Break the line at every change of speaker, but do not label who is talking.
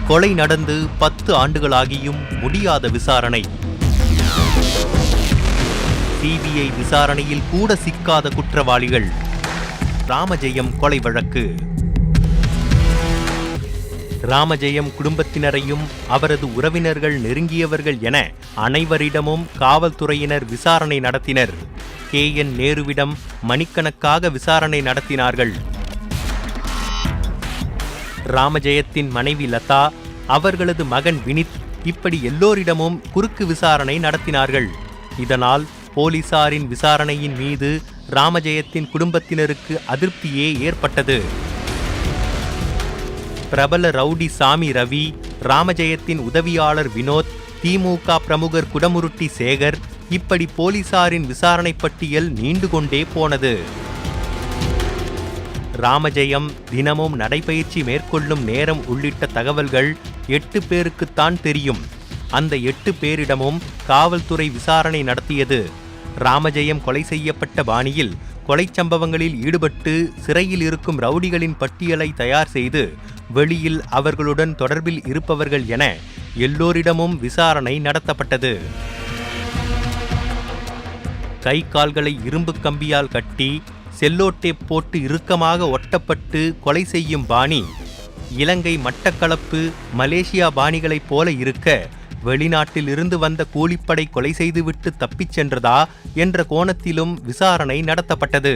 கொலை நடந்து 10 ஆண்டுகளாகியும் முடியாத விசாரணை. சிபிஐ விசாரணையில் கூட சிக்காத குற்றவாளிகள். ராமஜெயம் கொலை வழக்கு. ராமஜெயம் குடும்பத்தினரையும் அவரது உறவினர்கள், நெருங்கியவர்கள் என அனைவரிடமும் காவல்துறையினர் விசாரணை நடத்தினர். KN நேருவிடம் மணிக்கணக்காக விசாரணை நடத்தினார்கள். ராமஜெயத்தின் மனைவி லதா, அவர்களது மகன் வினித், இப்படி எல்லோரிடமும் குறுக்கு விசாரணை நடத்தினார்கள். இதனால் போலீசாரின் விசாரணையின் மீது ராமஜெயத்தின் குடும்பத்தினருக்கு அதிருப்தியே ஏற்பட்டது. பிரபல ரவுடி சாமி ரவி, ராமஜெயத்தின் உதவியாளர் வினோத், திமுக பிரமுகர் குடமுருட்டி சேகர், இப்படி போலீசாரின் விசாரணை பட்டியல் நீண்டு கொண்டே போனது. ராமஜெயம் தினமும் நடைபயிற்சி மேற்கொள்ளும் நேரம் உள்ளிட்ட தகவல்கள் 8 பேருக்குத்தான் தெரியும். அந்த 8 பேரிடமும் காவல்துறை விசாரணை நடத்தியது. ராமஜெயம் கொலை செய்யப்பட்ட பாணியில் கொலை சம்பவங்களில் ஈடுபட்டு சிறையில் இருக்கும் ரவுடிகளின் பட்டியலை தயார் செய்து வெளியில் அவர்களுடன் தொடர்பில் இருப்பவர்கள் என எல்லோரிடமும் விசாரணை நடத்தப்பட்டது. கை கால்களை இரும்பு கம்பியால் கட்டி செல்லோட்டேப் போட்டு இறுக்கமாக ஒட்டப்பட்டு கொலை செய்யும் பாணி இலங்கை, மட்டக்களப்பு, மலேசியா பாணிகளைப் போல இருக்க, வெளிநாட்டில் இருந்து வந்த கூலிப்படை கொலை செய்துவிட்டு தப்பிச் சென்றதா என்ற கோணத்திலும் விசாரணை நடத்தப்பட்டது.